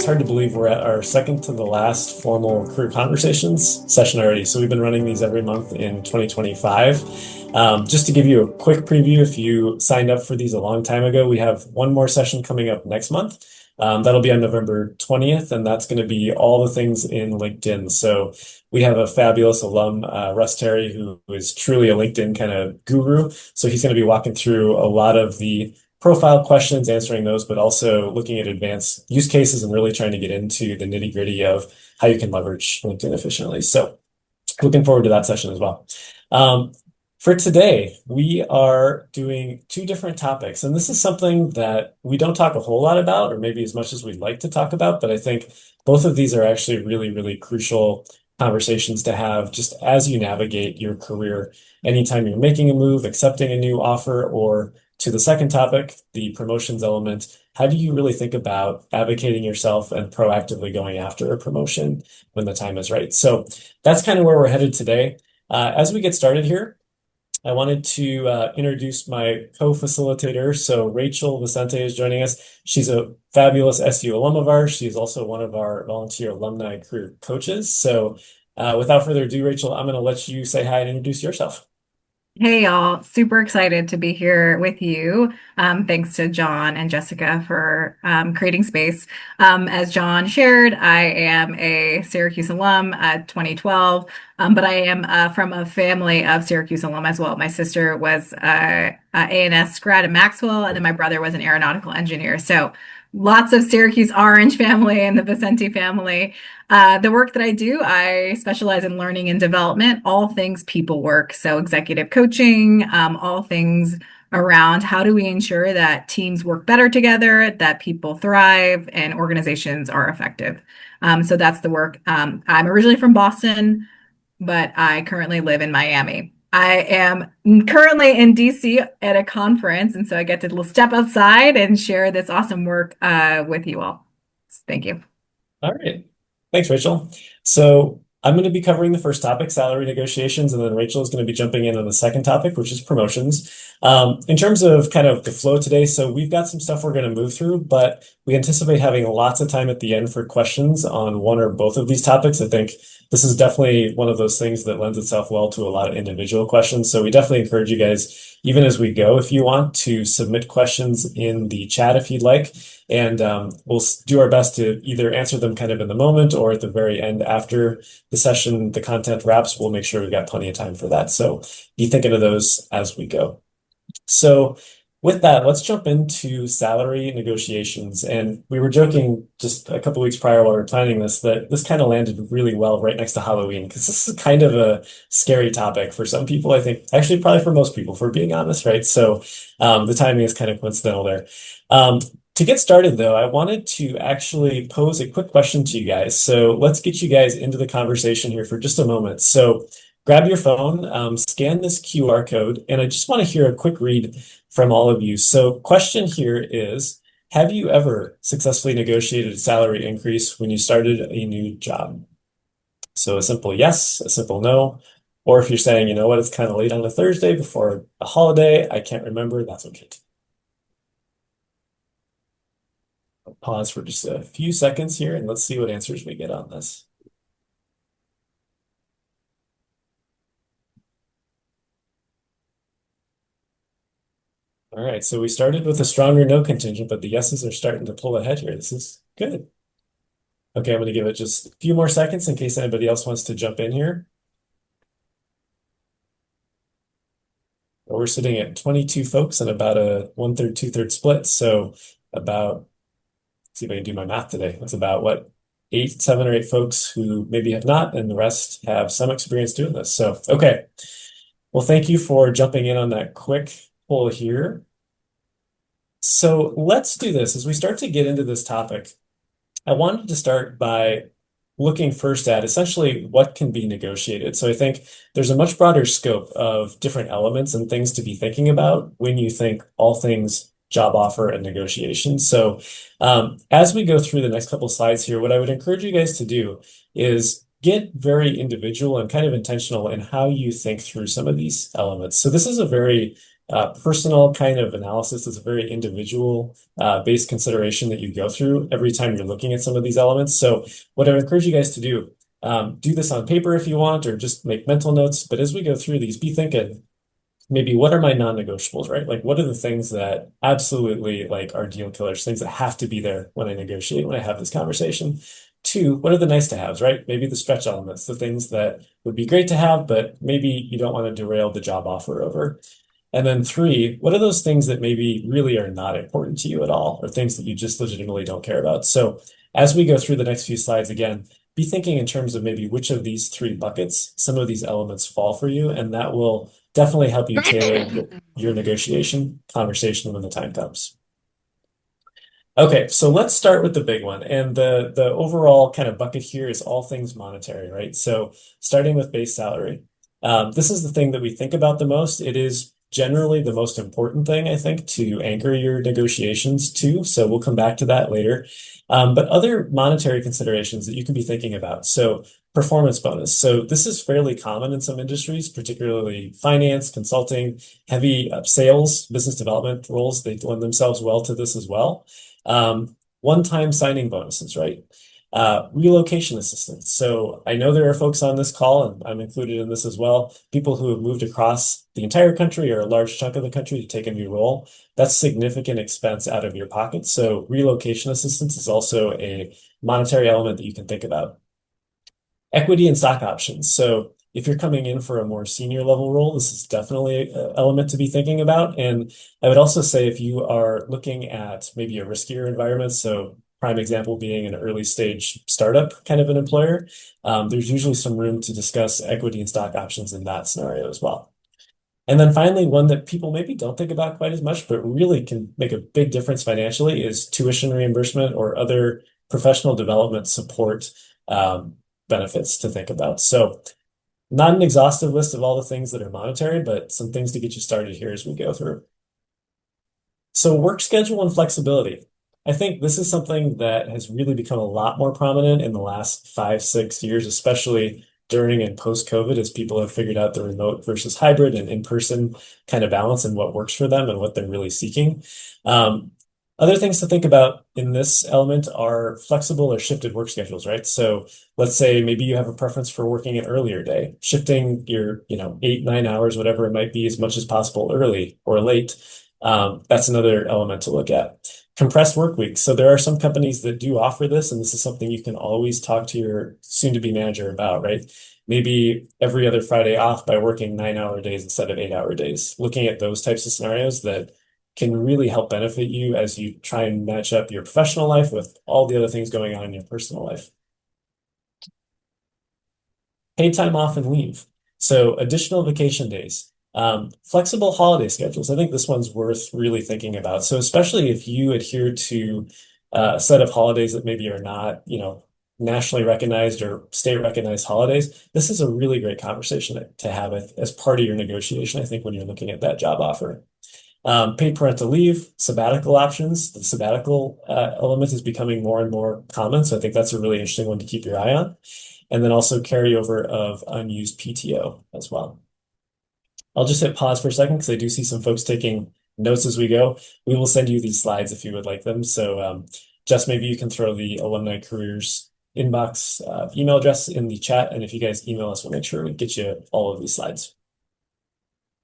It's hard to believe we're at our second to the last formal career conversations session already. So we've been running these every month in 2025. Just to give you a quick preview, if you signed up for these a long time ago, we have one more session coming up next month. That'll be on November 20th, and that's going to be all the things in LinkedIn. So we have a fabulous alum, Russ Terry, who is truly a LinkedIn kind of guru. So he's going to be walking through a lot of the profile questions, answering those, but also looking at advanced use cases and really trying to get into the nitty-gritty of how you can leverage LinkedIn efficiently. So looking forward to that session as well. For today, we are doing two different topics, and this is something that we don't talk a whole lot about, or maybe as much as we'd like to talk about, but I think both of these are actually really, really crucial conversations to have just as you navigate your career. Anytime you're making a move, accepting a new offer, or to the second topic, the promotions element, how do you really think about advocating yourself and proactively going after a promotion when the time is right? So that's kind of where we're headed today. As we get started here, I wanted to introduce my co-facilitator. So Rachel Vicente is joining us. She's a fabulous SU alum of ours. She's also one of our volunteer alumni career coaches. So without further ado, Rachel, I'm going to let you say hi and introduce yourself. Hey y'all, super excited to be here with you. Thanks to John and Jessica for creating space. As John shared, I am a Syracuse alum, 2012, but I am from a family of Syracuse alum as well. My sister was a A&S grad at Maxwell, and then my brother was an aeronautical engineer. So lots of Syracuse Orange family and the Vicente family. The work that I do, I specialize in learning and development, all things people work. So executive coaching, all things around how do we ensure that teams work better together, that people thrive, and organizations are effective. So that's the work. I'm originally from Boston, but I currently live in Miami. I am currently in DC at a conference, and so I get to step outside and share this awesome work with you all. Thank you. All right. Thanks, Rachel. So I'm going to be covering the first topic, salary negotiations, and then Rachel is going to be jumping in on the second topic, which is promotions. In terms of kind of the flow today, so we've got some stuff we're going to move through, but we anticipate having lots of time at the end for questions on one or both of these topics. I think this is definitely one of those things that lends itself well to a lot of individual questions. So we definitely encourage you guys, even as we go, if you want to submit questions in the chat if you'd like. And we'll do our best to either answer them kind of in the moment or at the very end after the session, the content wraps. We'll make sure we've got plenty of time for that. So be thinking of those as we go. So with that, let's jump into salary negotiations. And we were joking just a couple weeks prior while we were planning this, that this kind of landed really well right next to Halloween, because this is kind of a scary topic for some people, I think, actually probably for most people, for being honest, right? So the timing is kind of coincidental there. To get started, though, I wanted to actually pose a quick question to you guys. So let's get you guys into the conversation here for just a moment. So grab your phone, scan this QR code, and I just want to hear a quick read from all of you. So question here is, have you ever successfully negotiated a salary increase when you started a new job? So a simple yes, a simple no, or if you're saying, you know what, it's kind of late on a Thursday before a holiday, I can't remember, that's okay too. I'll pause for just a few seconds here and let's see what answers we get on this. All right, so we started with a stronger no contingent, but the yeses are starting to pull ahead here. This is good. Okay, I'm going to give it just a few more seconds in case anybody else wants to jump in here. We're sitting at 22 folks and about a 1/3, 2/3 split. So about, let's see if I can do my math today. That's about what, 7 or 8 folks who maybe have not, and the rest have some experience doing this. So, okay. Well, thank you for jumping in on that quick poll here. So let's do this. As we start to get into this topic, I wanted to start by looking first at essentially what can be negotiated. So I think there's a much broader scope of different elements and things to be thinking about when you think all things job offer and negotiations. So as we go through the next couple slides here, what I would encourage you guys to do is get very individual and kind of intentional in how you think through some of these elements. So this is a very Personal kind of analysis is a very individual based consideration that you go through every time you're looking at some of these elements. So what I would encourage you guys to do this on paper if you want, or just make mental notes. But as we go through these, be thinking, maybe what are my non-negotiables, right? Like what are the things that absolutely like are deal killers, things that have to be there when I negotiate, when I have this conversation. Two, what are the nice to haves, right? Maybe the stretch elements, the things that would be great to have, but maybe you don't want to derail the job offer over. And then three, what are those things that maybe really are not important to you at all, or things that you just legitimately don't care about? So as we go through the next few slides again, be thinking in terms of maybe which of these three buckets some of these elements fall for you, and that will definitely help you tailor your negotiation conversation when the time comes. Okay, so let's start with the big one. And the overall kind of bucket here is all things monetary, right? So starting with base salary. This is the thing that we think about the most. It is generally the most important thing, I think, to anchor your negotiations to. So we'll come back to that later. But other monetary considerations that you can be thinking about. So performance bonus. So this is fairly common in some industries, particularly finance, consulting, heavy sales, business development roles. They lend themselves well to this as well. One-time signing bonuses, right? Relocation assistance. So I know there are folks on this call, and I'm included in this as well, people who have moved across the entire country or a large chunk of the country to take a new role. That's significant expense out of your pocket. So relocation assistance is also a monetary element that you can think about. Equity and stock options. So if you're coming in for a more senior level role, this is definitely an element to be thinking about. And I would also say if you are looking at maybe a riskier environment, so prime example being an early stage startup kind of an employer, there's usually some room to discuss equity and stock options in that scenario as well. And then finally, one that people maybe don't think about quite as much, but really can make a big difference financially is tuition reimbursement or other professional development support benefits to think about. So not an exhaustive list of all the things that are monetary, but some things to get you started here as we go through. So work schedule and flexibility. I think this is something that has really become a lot more prominent in the last 5, 6 years, especially during and post-COVID, as people have figured out the remote versus hybrid and in-person kind of balance and what works for them and what they're really seeking. Other things to think about in this element are flexible or shifted work schedules, right? So let's say maybe you have a preference for working an earlier day, shifting your, 8, 9 hours, whatever it might be, as much as possible early or late. That's another element to look at. Compressed work weeks. So there are some companies that do offer this, and this is something you can always talk to your soon-to-be manager about, right? Maybe every other Friday off by working 9-hour days instead of 8-hour days. Looking at those types of scenarios that can really help benefit you as you try and match up your professional life with all the other things going on in your personal life. Paid time off and leave. So additional vacation days. Flexible holiday schedules. I think this one's worth really thinking about. So especially if you adhere to a set of holidays that maybe are not, nationally recognized or state recognized holidays, this is a really great conversation to have as part of your negotiation, I think, when you're looking at that job offer. Paid parental leave, sabbatical options. The sabbatical element is becoming more and more common. So I think that's a really interesting one to keep your eye on. And then also carryover of unused PTO as well. I'll just hit pause for a second because I do see some folks taking notes as we go. We will send you these slides if you would like them. So Jess, maybe you can throw the Alumni Careers inbox email address in the chat. And if you guys email us, we'll make sure we get you all of these slides.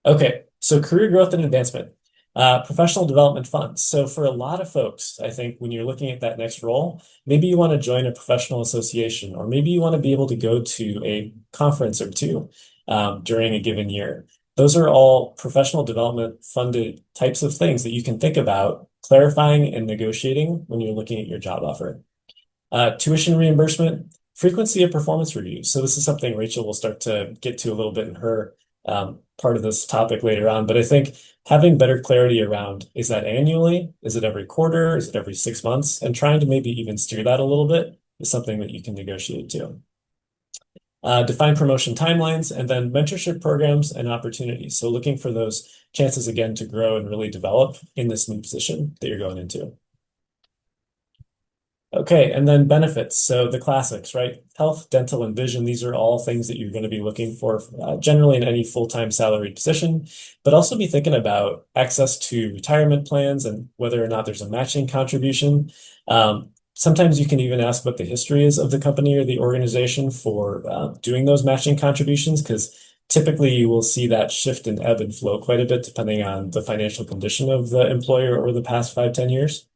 Okay, so career growth and advancement. Professional development funds. So for a lot of folks, I think when you're looking at that next role, maybe you want to join a professional association, or maybe you want to be able to go to a conference or two during a given year. Those are all professional development funded types of things that you can think about clarifying and negotiating when you're looking at your job offer. Tuition reimbursement, frequency of performance reviews. So this is something Rachel will start to get to a little bit in her part of this topic later on. But I think having better clarity around, is that annually? Is it every quarter? Is it every 6 months? And trying to maybe even steer that a little bit is something that you can negotiate too. Define promotion timelines, and then mentorship programs and opportunities. So looking for those chances again to grow and really develop in this new position that you're going into. Okay, and then benefits. So the classics, right? Health, dental, and vision. These are all things that you're going to be looking for generally in any full-time salaried position, but also be thinking about access to retirement plans and whether or not there's a matching contribution. Sometimes you can even ask what the history is of the company or the organization for doing those matching contributions, because typically you will see that shift in ebb and flow quite a bit depending on the financial condition of the employer over the past 5, 10 years.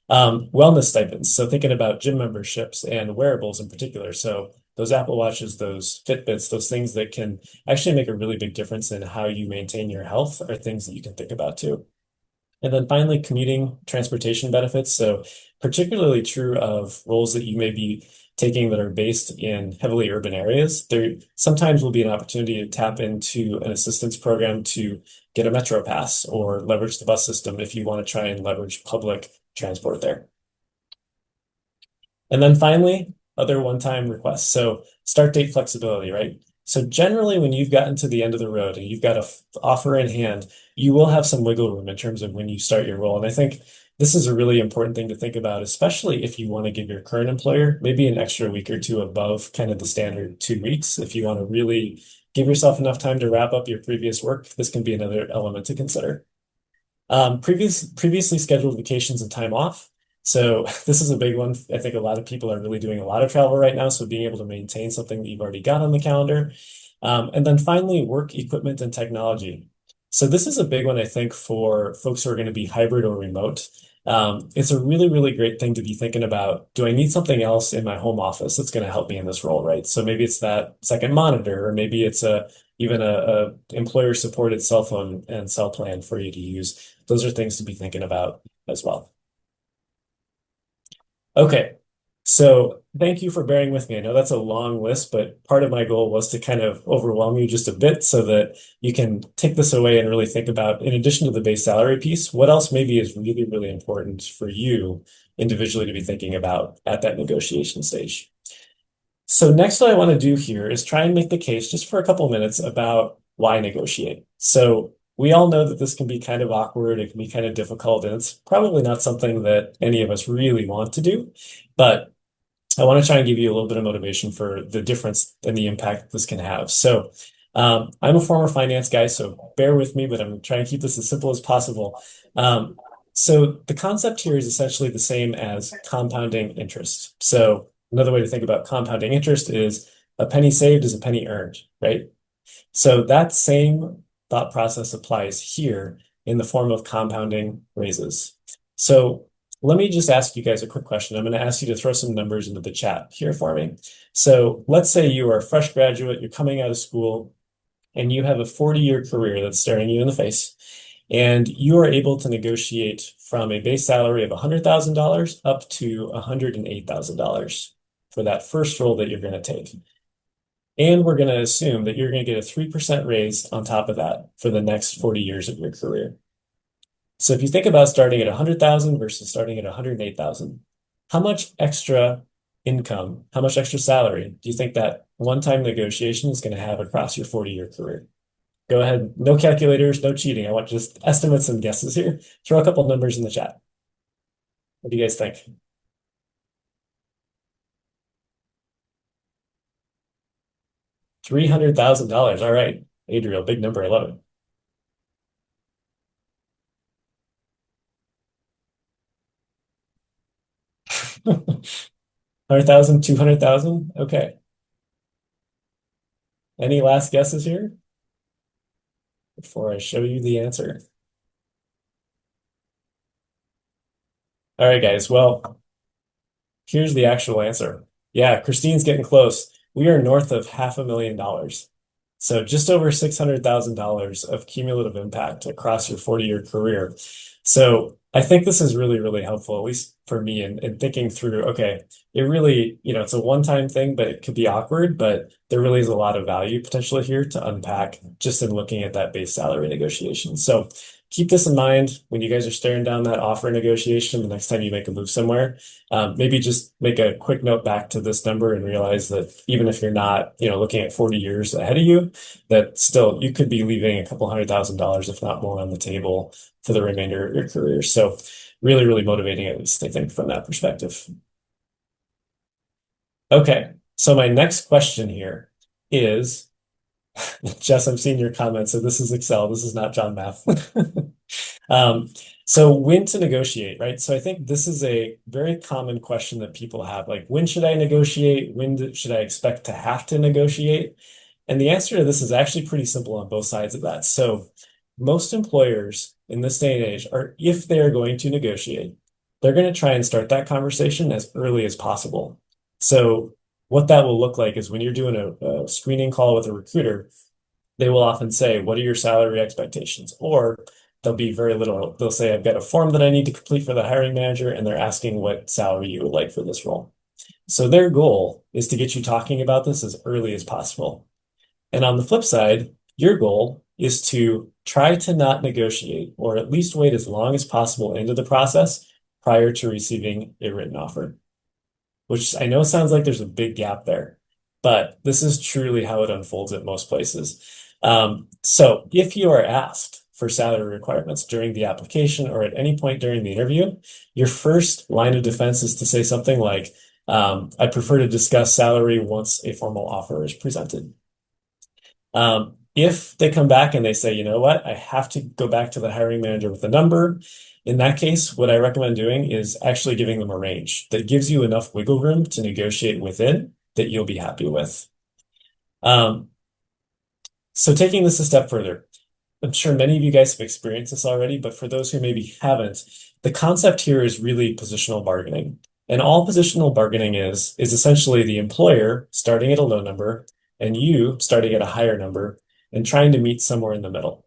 Wellness stipends. So thinking about gym memberships and wearables in particular. So those Apple Watches, those Fitbits, those things that can actually make a really big difference in how you maintain your health are things that you can think about too. And then finally, commuting transportation benefits. So particularly true of roles that you may be taking that are based in heavily urban areas. There sometimes will be an opportunity to tap into an assistance program to get a Metro pass or leverage the bus system if you want to try and leverage public transport there. And then finally, other one-time requests. So start date flexibility, right? So generally, when you've gotten to the end of the road and you've got an offer in hand, you will have some wiggle room in terms of when you start your role. And I think this is a really important thing to think about, especially if you want to give your current employer maybe an extra week or two above kind of the standard 2 weeks. If you want to really give yourself enough time to wrap up your previous work, this can be another element to consider. Previously scheduled vacations and time off. So this is a big one. I think a lot of people are really doing a lot of travel right now. So being able to maintain something that you've already got on the calendar. And then finally, work equipment and technology. So this is a big one, I think, for folks who are going to be hybrid or remote. It's a really, really great thing to be thinking about. Do I need something else in my home office that's going to help me in this role, right? So maybe it's that second monitor, or maybe it's even a employer supported cell phone and cell plan for you to use. Those are things to be thinking about as well. Okay, so thank you for bearing with me. I know that's a long list, but part of my goal was to kind of overwhelm you just a bit so that you can take this away and really think about, in addition to the base salary piece, what else maybe is really, really important for you individually to be thinking about at that negotiation stage. So next, what I want to do here is try and make the case just for a couple minutes about why negotiate. So we all know that this can be kind of awkward, it can be kind of difficult, and it's probably not something that any of us really want to do. But I want to try and give you a little bit of motivation for the difference and the impact this can have. So I'm a former finance guy, so bear with me, but I'm trying to keep this as simple as possible. So the concept here is essentially the same as compounding interest. So another way to think about compounding interest is a penny saved is a penny earned, right? So that same thought process applies here in the form of compounding raises. So let me just ask you guys a quick question. I'm going to ask you to throw some numbers into the chat here for me. So let's say you are a fresh graduate, you're coming out of school, and you have a 40-year career that's staring you in the face, and you are able to negotiate from a base salary of $100,000 up to $108,000 for that first role that you're going to take. And we're going to assume that you're going to get a 3% raise on top of that for the next 40 years of your career. So if you think about starting at 100,000 versus starting at 108,000, how much extra income, how much extra salary do you think that one-time negotiation is going to have across your 40-year career? Go ahead, no calculators, no cheating. I want just estimates and guesses here. Throw a couple numbers in the chat. What do you guys think? $300,000. All right, Adriel, big number. I love it. 100,000, 200,000. Okay. Any last guesses here before I show you the answer? All right, guys. Well, here's the actual answer. Yeah, Christine's getting close. We are north of $500,000. So just over $600,000 of cumulative impact across your 40-year career. So I think this is really, really helpful, at least for me in thinking through, okay, it really, it's a one-time thing, but it could be awkward, but there really is a lot of value potentially here to unpack just in looking at that base salary negotiation. So keep this in mind when you guys are staring down that offer negotiation the next time you make a move somewhere. Maybe just make a quick note back to this number and realize that even if you're not, looking at 40 years ahead of you, that still you could be leaving a couple $100,000, if not more, on the table for the remainder of your career. So really, really motivating, at least I think from that perspective. Okay, so my next question here is, Jess, I'm seeing your comments, so this is Excel, this is not John Math. Um, so when to negotiate, right? So I think this is a very common question that people have, like when should I negotiate? Should I expect to have to negotiate? And the answer to this is actually pretty simple on both sides of that. So most employers in this day and age are, if they're going to negotiate, they're going to try and start that conversation as early as possible. So what that will look like is when you're doing a screening call with a recruiter, they will often say, what are your salary expectations? Or they'll be very little. They'll say, I've got a form that I need to complete for the hiring manager, and they're asking what salary you would like for this role. So their goal is to get you talking about this as early as possible. And on the flip side, your goal is to try to not negotiate or at least wait as long as possible into the process prior to receiving a written offer, which I know sounds like there's a big gap there, but this is truly how it unfolds at most places. So if you are asked for salary requirements during the application or at any point during the interview, your first line of defense is to say something like, I prefer to discuss salary once a formal offer is presented. If they come back and they say, you know what, I have to go back to the hiring manager with a number, in that case, what I recommend doing is actually giving them a range that gives you enough wiggle room to negotiate within that you'll be happy with. Um, so taking this a step further, I'm sure many of you guys have experienced this already, but for those who maybe haven't, the concept here is really positional bargaining. And all positional bargaining is essentially the employer starting at a low number and you starting at a higher number and trying to meet somewhere in the middle.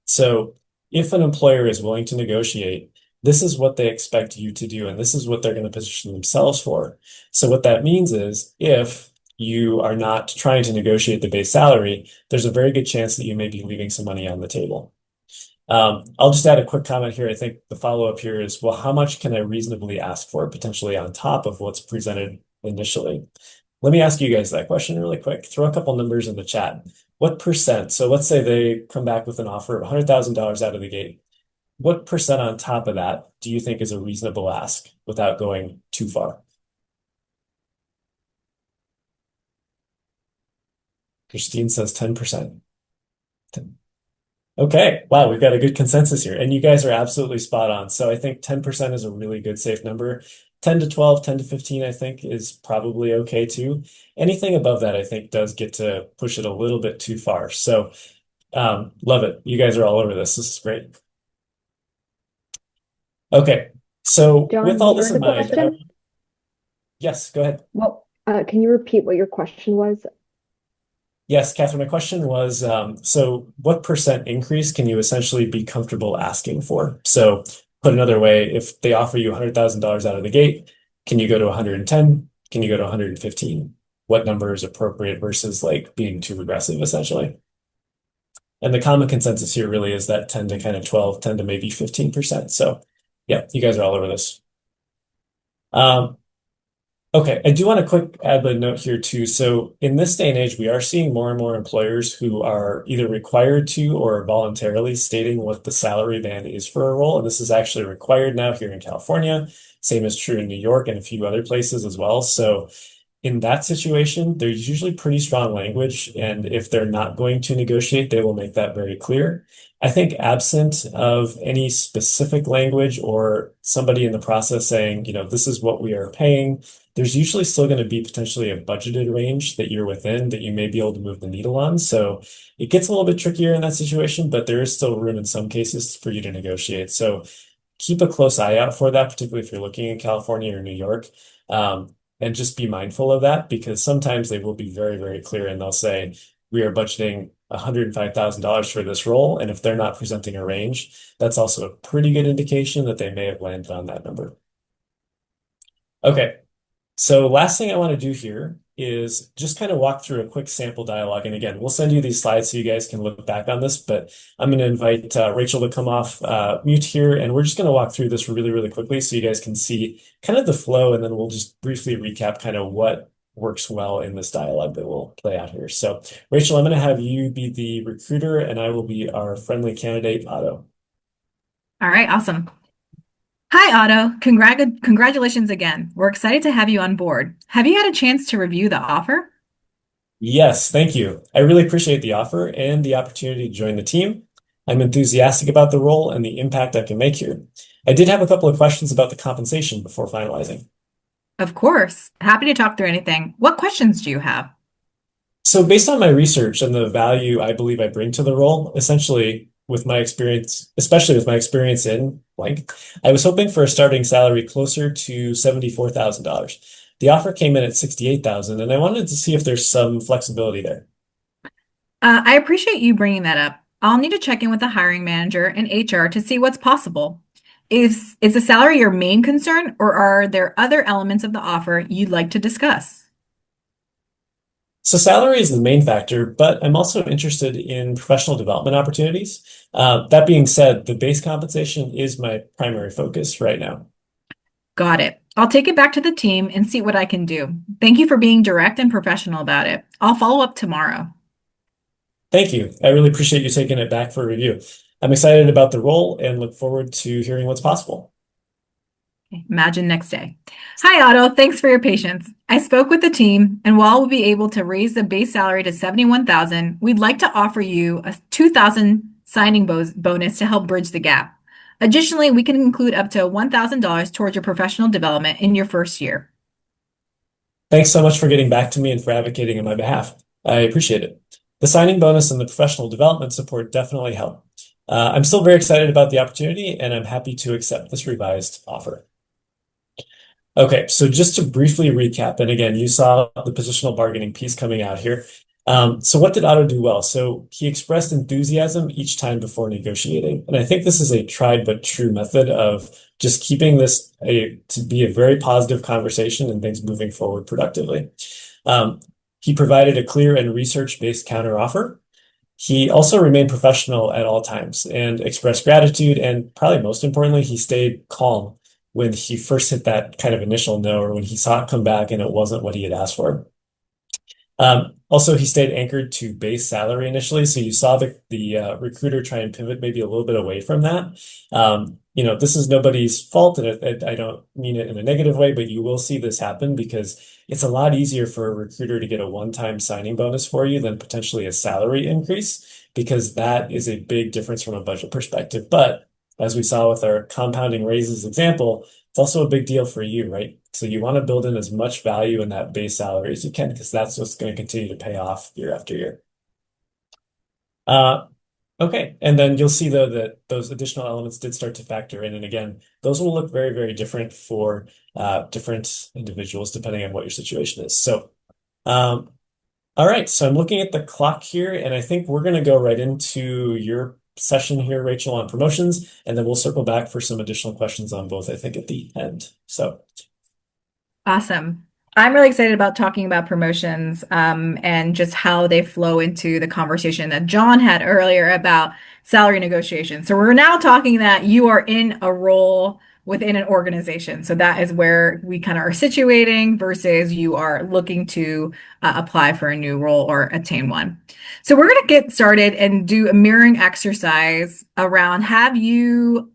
So if an employer is willing to negotiate, this is what they expect you to do, and this is what they're going to position themselves for. So what that means is if you are not trying to negotiate the base salary, there's a very good chance that you may be leaving some money on the table. I'll just add a quick comment here. I think the follow-up here is, well, how much can I reasonably ask for potentially on top of what's presented initially? Let me ask you guys that question really quick. Throw a couple numbers in the chat. What percent? So let's say they come back with an offer of $100,000 out of the gate. What percent on top of that do you think is a reasonable ask without going too far? Christine says 10%. Okay, wow, we've got a good consensus here. And you guys are absolutely spot on. So I think 10% is a really good safe number. 10 to 12, 10 to 15, I think is probably okay too. Anything above that, I think does get to push it a little bit too far. So love it. You guys are all over this. This is great. Okay, so with John, all you this heard in the mind, question? yes, go ahead. Well, can you repeat what your question was? Yes, Catherine, my question was, so what percent increase can you essentially be comfortable asking for? So put another way, if they offer you $100,000 out of the gate, can you go to 110? Can you go to 115? What number is appropriate versus like being too aggressive, essentially? And the common consensus here really is that 10 to kind of 12, 10 to maybe 15%. So yeah, you guys are all over this. Um, Okay, I do want a quick admin note here too. So in this day and age, we are seeing more and more employers who are either required to or voluntarily stating what the salary band is for a role. And this is actually required now here in California. Same is true in New York and a few other places as well. So in that situation, there's usually pretty strong language, and if they're not going to negotiate, they will make that very clear. I think absent of any specific language or somebody in the process saying, this is what we are paying, there's usually still going to be potentially a budgeted range that you're within that you may be able to move the needle on. So it gets a little bit trickier in that situation, but there is still room in some cases for you to negotiate. So keep a close eye out for that, particularly if you're looking in California or New York. And just be mindful of that because sometimes they will be very, very clear and they'll say, we are budgeting $105,000 for this role. And if they're not presenting a range, that's also a pretty good indication that they may have landed on that number. Okay. So last thing I want to do here is just kind of walk through a quick sample dialogue. And again, we'll send you these slides so you guys can look back on this, but I'm going to invite Rachel to come off mute here. And we're just going to walk through this really, really quickly so you guys can see kind of the flow. And then we'll just briefly recap kind of what works well in this dialogue that will play out here. So Rachel, I'm going to have you be the recruiter and I will be our friendly candidate, Otto. All right, awesome. Hi, Otto. Congratulations again. We're excited to have you on board. Have you had a chance to review the offer? Yes, thank you. I really appreciate the offer and the opportunity to join the team. I'm enthusiastic about the role and the impact I can make here. I did have a couple of questions about the compensation before finalizing. Of course. Happy to talk through anything. What questions do you have? So, based on my research and the value I believe I bring to the role, essentially with my experience, especially with my experience in blank, I was hoping for a starting salary closer to $74,000. The offer came in at 68,000, and I wanted to see if there's some flexibility there. I appreciate you bringing that up. I'll need to check in with the hiring manager and HR to see what's possible. Is the salary your main concern, or are there other elements of the offer you'd like to discuss? So salary is the main factor, but I'm also interested in professional development opportunities. That being said, the base compensation is my primary focus right now. Got it. I'll take it back to the team and see what I can do. Thank you for being direct and professional about it. I'll follow up tomorrow. Thank you. I really appreciate you taking it back for review. I'm excited about the role and look forward to hearing what's possible. Imagine next day. Hi, Otto. Thanks for your patience. I spoke with the team, and while we'll be able to raise the base salary to 71,000, we'd like to offer you a 2,000 signing bonus to help bridge the gap. Additionally, we can include up to $1,000 towards your professional development in your first year. Thanks so much for getting back to me and for advocating on my behalf. I appreciate it. The signing bonus and the professional development support definitely help. I'm still very excited about the opportunity, and I'm happy to accept this revised offer. Okay, so just to briefly recap, and again, you saw the positional bargaining piece coming out here. So what did Otto do well? So he expressed enthusiasm each time before negotiating. And I think this is a tried but true method of just keeping this to be a very positive conversation and things moving forward productively. Um, he provided a clear and research-based counteroffer. He also remained professional at all times and expressed gratitude. And probably most importantly, he stayed calm when he first hit that kind of initial no, or when he saw it come back and it wasn't what he had asked for. Also, he stayed anchored to base salary initially. So you saw the recruiter try and pivot maybe a little bit away from that. This is nobody's fault, and I don't mean it in a negative way, but you will see this happen because it's a lot easier for a recruiter to get a one-time signing bonus for you than potentially a salary increase, because that is a big difference from a budget perspective. But as we saw with our compounding raises example, it's also a big deal for you, right? So you want to build in as much value in that base salary as you can, because that's what's going to continue to pay off year after year. Okay, and then you'll see though that those additional elements did start to factor in. And again, those will look very, very different for different individuals depending on what your situation is. So, all right, so I'm looking at the clock here, and I think we're going to go right into your session here, Rachel, on promotions, and then we'll circle back for some additional questions on both, I think, at the end. So Awesome. I'm really excited about talking about promotions and just how they flow into the conversation that John had earlier about salary negotiation. So we're now talking that you are in a role within an organization. So that is where we kind of are situating versus you are looking to apply for a new role or attain one. So we're going to get started and do a mirroring exercise around have you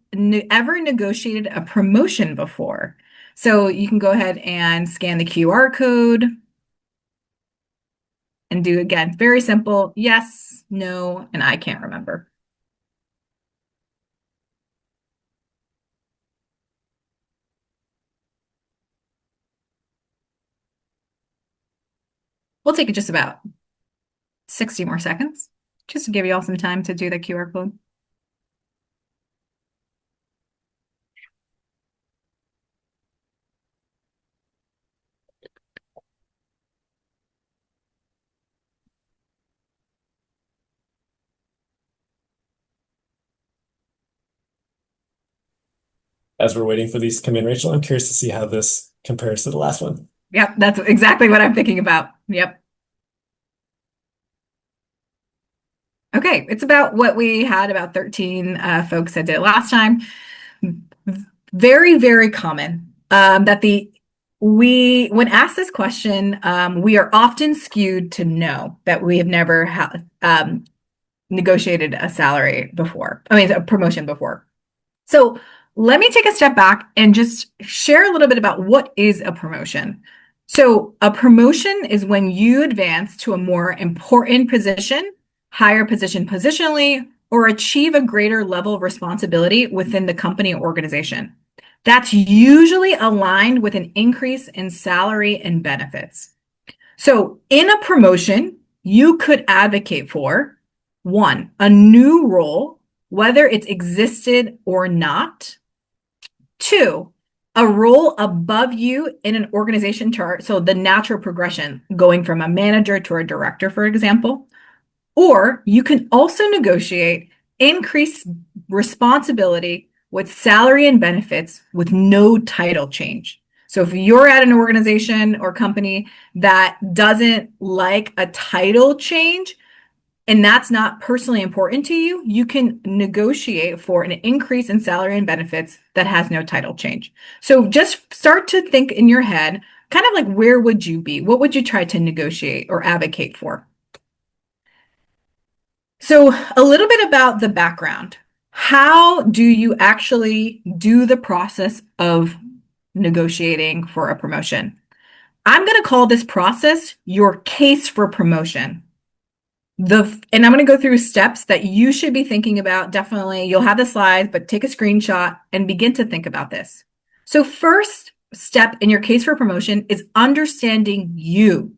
ever negotiated a promotion before? So you can go ahead and scan the QR code and do again, very simple, yes, no, and I can't remember. We'll take it just about 60 more seconds, just to give you all some time to do the QR code. as we're waiting for these to come in, Rachel, I'm curious to see how this compares to the last one. Yep, that's exactly what I'm thinking about. Yep. Okay, it's about what we had, about 13 folks that did it last time. Very, very common that when asked this question, we are often skewed to know that we have never negotiated a salary before. I mean, a promotion before. So let me take a step back and just share a little bit about what is a promotion. So a promotion is when you advance to a more important position, higher position positionally, or achieve a greater level of responsibility within the company or organization. That's usually aligned with an increase in salary and benefits. So in a promotion, you could advocate for one, a new role, whether it's existed or not. Two, a role above you in an organization chart. So the natural progression, going from a manager to a director, for example. Or you can also negotiate increased responsibility with salary and benefits with no title change. So if you're at an organization or company that doesn't like a title change, and that's not personally important to you, you can negotiate for an increase in salary and benefits that has no title change. So just start to think in your head, kind of like, where would you be? What would you try to negotiate or advocate for? So a little bit about the background. How do you actually do the process of negotiating for a promotion? I'm going to call this process your case for promotion. And I'm going to go through steps that you should be thinking about. Definitely, you'll have the slides, but take a screenshot and begin to think about this. So first step in your case for promotion is understanding you.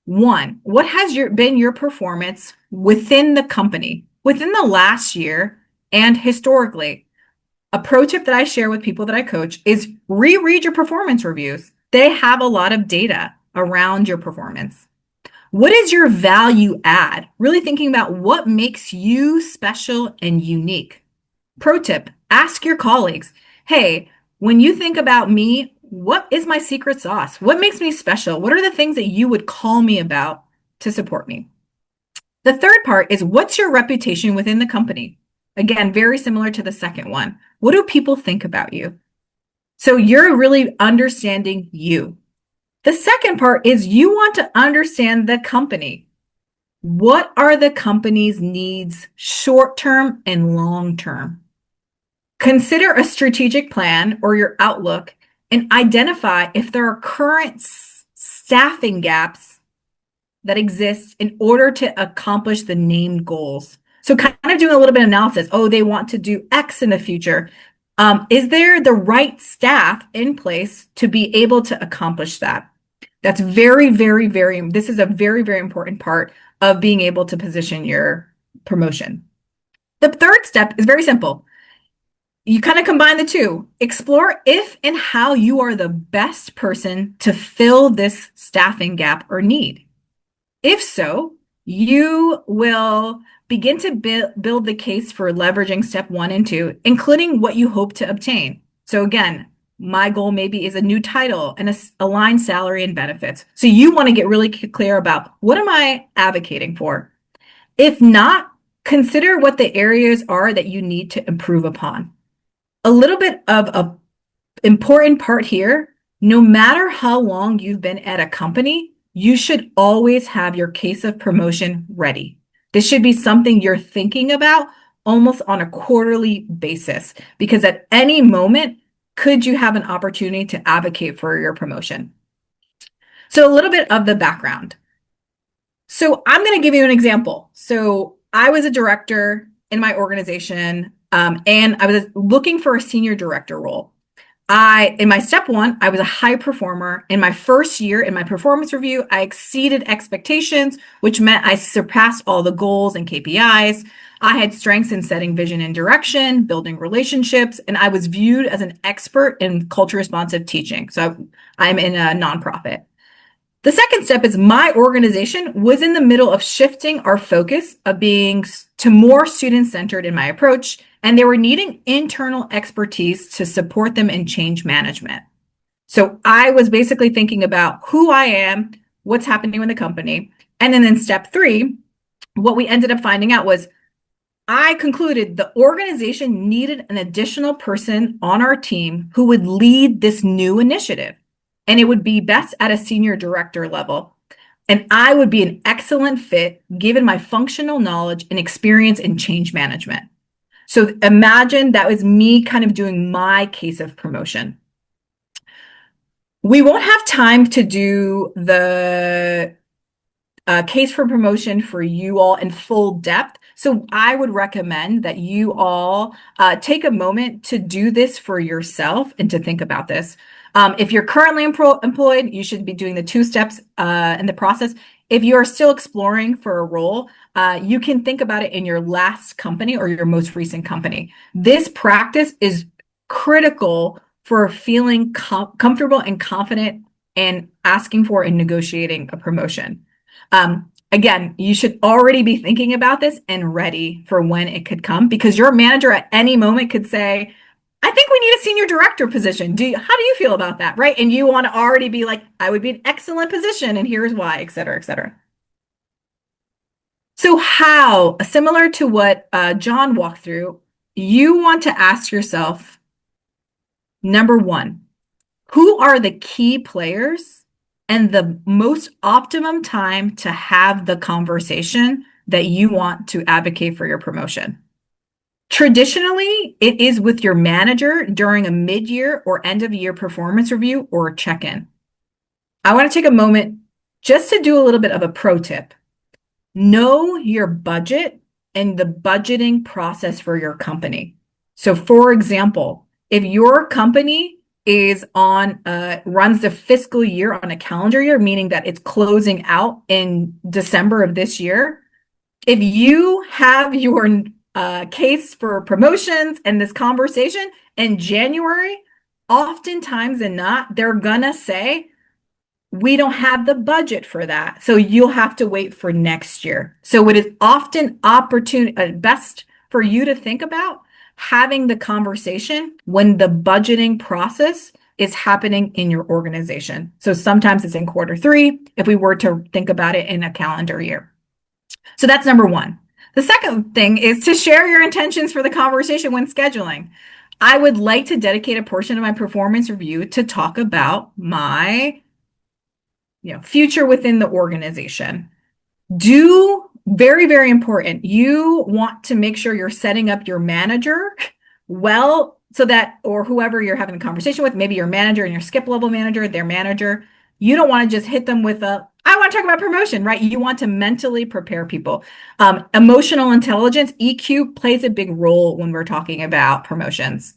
One, what has been your performance within the company, within the last year and historically? A pro tip that I share with people that I coach is reread your performance reviews. They have a lot of data around your performance. What is your value add? Really thinking about what makes you special and unique. Pro tip, ask your colleagues, hey, when you think about me, what is my secret sauce? What makes me special? What are the things that you would call me about to support me? The third part is, what's your reputation within the company? Again, very similar to the second one. What do people think about you? So you're really understanding you. The second part is you want to understand the company. What are the company's needs, short-term and long-term? Consider a strategic plan or your outlook and identify if there are current staffing gaps that exist in order to accomplish the named goals. So kind of doing a little bit of analysis. Oh, they want to do X in the future. Is there the right staff in place to be able to accomplish that? That's very, very, very, this is a very, very important part of being able to position your promotion. The third step is very simple. You kind of combine the two. Explore if and how you are the best person to fill this staffing gap or need. If so, you will begin to build the case for leveraging step 1 and 2, including what you hope to obtain. So again, my goal maybe is a new title and aligned salary and benefits. So you want to get really clear about, what am I advocating for? If not, consider what the areas are that you need to improve upon. A little bit of an important part here, no matter how long you've been at a company, you should always have your case of promotion ready. This should be something you're thinking about almost on a quarterly basis, because at any moment, could you have an opportunity to advocate for your promotion? So a little bit of the background. So I'm going to give you an example. So I was a director in my organization, and I was looking for a senior director role. In my step 1, I was a high performer. In my first year, in my performance review, I exceeded expectations, which meant I surpassed all the goals and KPIs. I had strengths in setting vision and direction, building relationships, and I was viewed as an expert in culture responsive teaching. So I'm in a nonprofit. The second step is my organization was in the middle of shifting our focus of being to more student-centered in my approach, and they were needing internal expertise to support them in change management. So I was basically thinking about who I am, what's happening in the company. And then in step 3, what we ended up finding out was I concluded the organization needed an additional person on our team who would lead this new initiative. And it would be best at a senior director level. And I would be an excellent fit given my functional knowledge and experience in change management. So imagine that was me kind of doing my case of promotion. We won't have time to do the case for promotion for you all in full depth. So I would recommend that you all take a moment to do this for yourself and to think about this. If you're currently employed, you should be doing the 2 steps in the process. If you are still exploring for a role, you can think about it in your last company or your most recent company. This practice is critical for feeling comfortable and confident and asking for and negotiating a promotion. Again, you should already be thinking about this and ready for when it could come, because your manager at any moment could say, I think we need a senior director position. How do you feel about that? Right. And you want to already be like, I would be an excellent position and here's why, et cetera, et cetera. So how, similar to what Jon walked through, you want to ask yourself, number one, who are the key players and the most optimum time to have the conversation that you want to advocate for your promotion? Traditionally, it is with your manager during a mid-year or end-of-year performance review or check-in. I want to take a moment just to do a little bit of a pro tip. Know your budget and the budgeting process for your company. So for example, if your company is runs the fiscal year on a calendar year, meaning that it's closing out in December of this year, if you have your case for promotions and this conversation in January, oftentimes and not, they're gonna say, we don't have the budget for that. So you'll have to wait for next year. So it is often best for you to think about having the conversation when the budgeting process is happening in your organization. So sometimes it's in Q3 if we were to think about it in a calendar year. So that's number one. The second thing is to share your intentions for the conversation when scheduling. I would like to dedicate a portion of my performance review to talk about my future within the organization. Very, very important. You want to make sure you're setting up your manager well so that, or whoever you're having a conversation with, maybe your manager and your skip level manager, their manager, you don't want to just hit them with I want to talk about promotion, right? You want to mentally prepare people. Emotional intelligence, EQ, plays a big role when we're talking about promotions.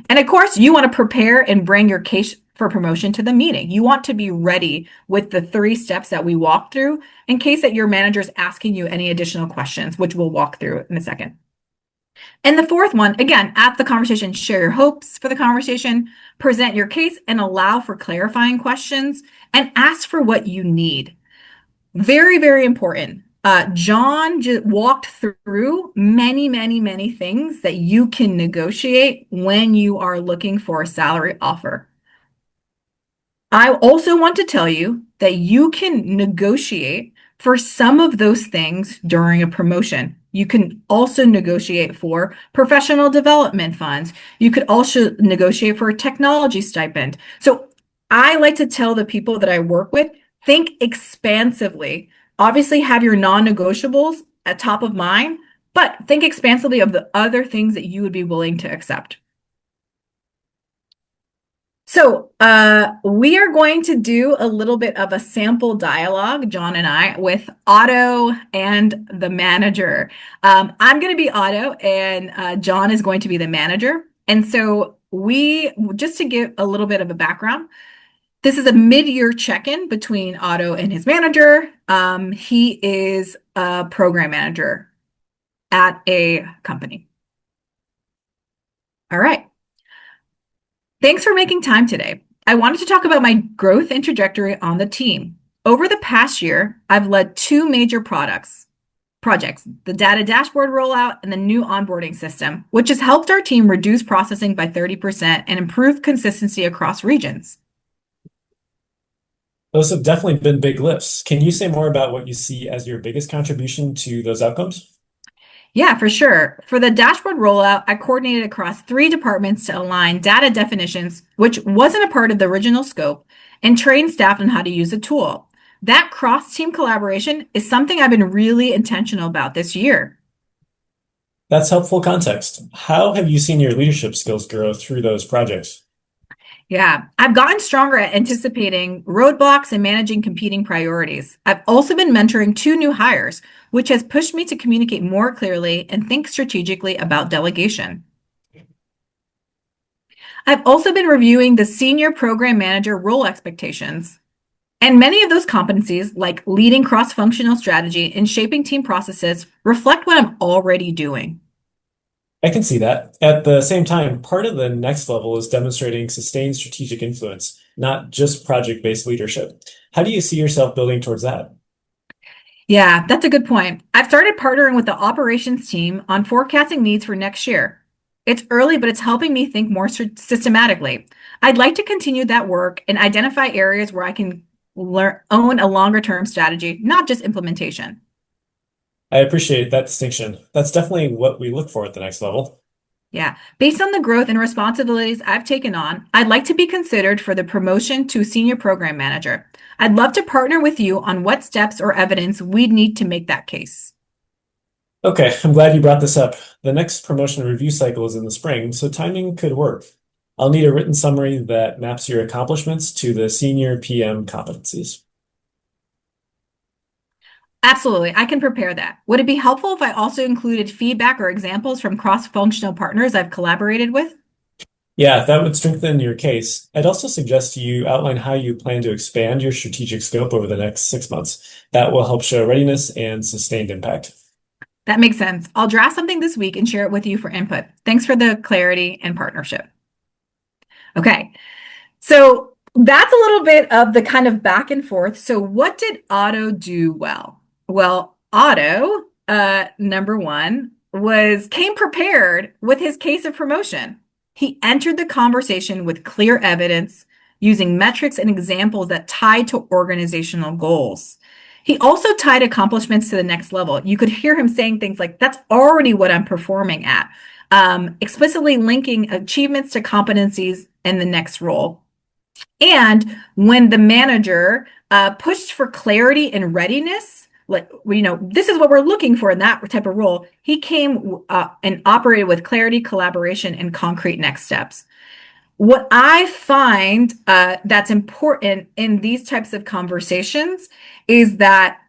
And of course, you want to prepare and bring your case for promotion to the meeting. You want to be ready with the 3 steps that we walked through in case that your manager is asking you any additional questions, which we'll walk through in a second. And the fourth one, again, at the conversation, share your hopes for the conversation, present your case and allow for clarifying questions, and ask for what you need. Very, very important. Jon just walked through many, many, many things that you can negotiate when you are looking for a salary offer. I also want to tell you that you can negotiate for some of those things during a promotion. You can also negotiate for professional development funds. You could also negotiate for a technology stipend. So I like to tell the people that I work with, think expansively. Obviously, have your non-negotiables at top of mind, but think expansively of the other things that you would be willing to accept. So we are going to do a little bit of a sample dialogue, Jon and I, with Otto and the manager. I'm going to be Otto and Jon is going to be the manager. And so just to give a little bit of a background, this is a mid-year check-in between Otto and his manager. He is a program manager at a company. All right. Thanks for making time today. I wanted to talk about my growth and trajectory on the team. Over the past year, I've led 2 major projects, the data dashboard rollout and the new onboarding system, which has helped our team reduce processing by 30% and improve consistency across regions. Those have definitely been big lifts. Can you say more about what you see as your biggest contribution to those outcomes? Yeah, for sure. For the dashboard rollout, I coordinated across 3 departments to align data definitions, which wasn't a part of the original scope, and train staff on how to use the tool. That cross-team collaboration is something I've been really intentional about this year. That's helpful context. How have you seen your leadership skills grow through those projects? Yeah, I've gotten stronger at anticipating roadblocks and managing competing priorities. I've also been mentoring two new hires, which has pushed me to communicate more clearly and think strategically about delegation. I've also been reviewing the senior program manager role expectations. And many of those competencies, like leading cross functional strategy and shaping team processes, reflect what I'm already doing. I can see that. At the same time, part of the next level is demonstrating sustained strategic influence, not just project-based leadership. How do you see yourself building towards that? Yeah, that's a good point. I've started partnering with the operations team on forecasting needs for next year. It's early, but it's helping me think more systematically. I'd like to continue that work and identify areas where I can own a longer term strategy, not just implementation. I appreciate that distinction. That's definitely what we look for at the next level. Yeah. Based on the growth and responsibilities I've taken on, I'd like to be considered for the promotion to senior program manager. I'd love to partner with you on what steps or evidence we'd need to make that case. Okay, I'm glad you brought this up. The next promotion review cycle is in the spring, so timing could work. I'll need a written summary that maps your accomplishments to the senior PM competencies. Absolutely. I can prepare that. Would it be helpful if I also included feedback or examples from cross-functional partners I've collaborated with? Yeah, that would strengthen your case. I'd also suggest you outline how you plan to expand your strategic scope over the next 6 months. That will help show readiness and sustained impact. That makes sense. I'll draft something this week and share it with you for input. Thanks for the clarity and partnership. Okay. So that's a little bit of the kind of back and forth. So what did Otto do well? Well, Otto, number one, was came prepared with his case of promotion. He entered the conversation with clear evidence, using metrics and examples that tied to organizational goals. He also tied accomplishments to the next level. You could hear him saying things like, that's already what I'm performing at, explicitly linking achievements to competencies in the next role. And when the manager pushed for clarity and readiness, like, this is what we're looking for in that type of role, he came and operated with clarity, collaboration, and concrete next steps. What I find that's important in these types of conversations is that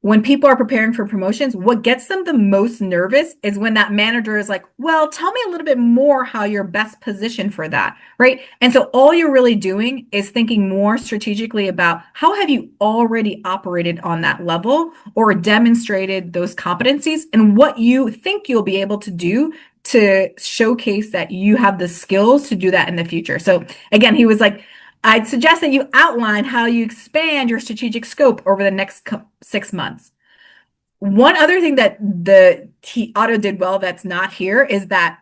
when people are preparing for promotions, what gets them the most nervous is when that manager is like, well, tell me a little bit more how you're best positioned for that, right? And so all you're really doing is thinking more strategically about how have you already operated on that level or demonstrated those competencies and what you think you'll be able to do to showcase that you have the skills to do that in the future. So again, he was like, I'd suggest that you outline how you expand your strategic scope over the next 6 months. One other thing that Otto did well that's not here is that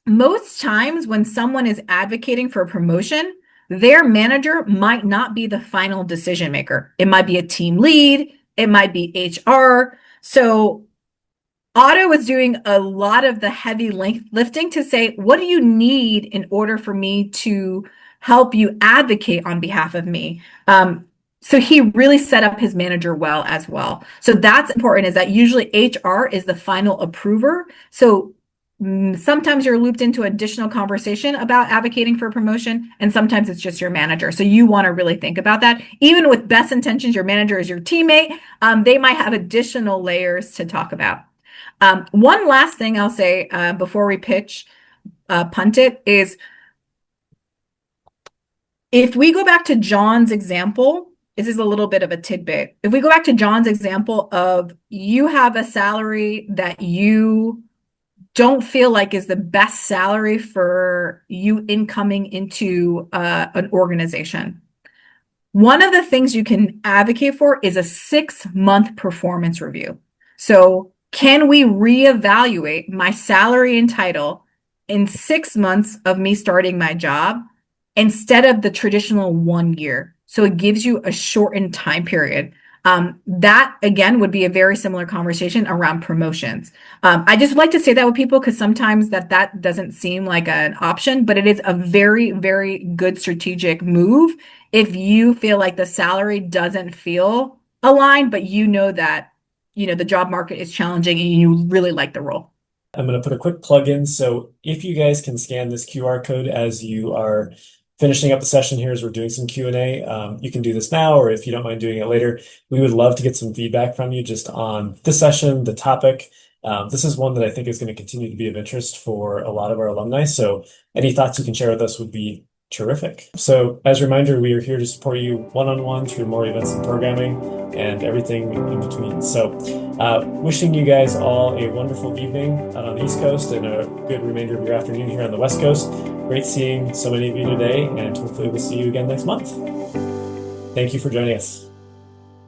most times when someone is advocating for a promotion, their manager might not be the final decision maker. It might be a team lead, it might be HR. So Otto was doing a lot of the heavy lifting to say, what do you need in order for me to help you advocate on behalf of me? So he really set up his manager well as well. So that's important is that usually HR is the final approver. So sometimes you're looped into additional conversation about advocating for promotion, and sometimes it's just your manager. So you want to really think about that. Even with best intentions, your manager is your teammate. They might have additional layers to talk about. One last thing I'll say before we punt it is if we go back to Jon's example, this is a little bit of a tidbit. If we go back to Jon's example of you have a salary that you don't feel like is the best salary for you incoming into an organization. One of the things you can advocate for is a 6-month performance review. So can we reevaluate my salary and title in 6 months of me starting my job instead of the traditional 1 year? So it gives you a shortened time period. That again would be a very similar conversation around promotions. I just like to say that with people because sometimes that doesn't seem like an option, but it is a very, very good strategic move if you feel like the salary doesn't feel aligned, but you know that the job market is challenging and you really like the role. I'm going to put a quick plug in. So if you guys can scan this QR code as you are finishing up the session here as we're doing some Q&A, you can do this now, or if you don't mind doing it later, we would love to get some feedback from you just on this session, the topic. This is one that I think is going to continue to be of interest for a lot of our alumni. So any thoughts you can share with us would be terrific. So as a reminder, we are here to support you one-on-one through more events and programming and everything in between. So wishing you guys all a wonderful evening out on the East Coast and a good remainder of your afternoon here on the West Coast. Great seeing so many of you today, and hopefully we'll see you again next month. Thank you for joining us.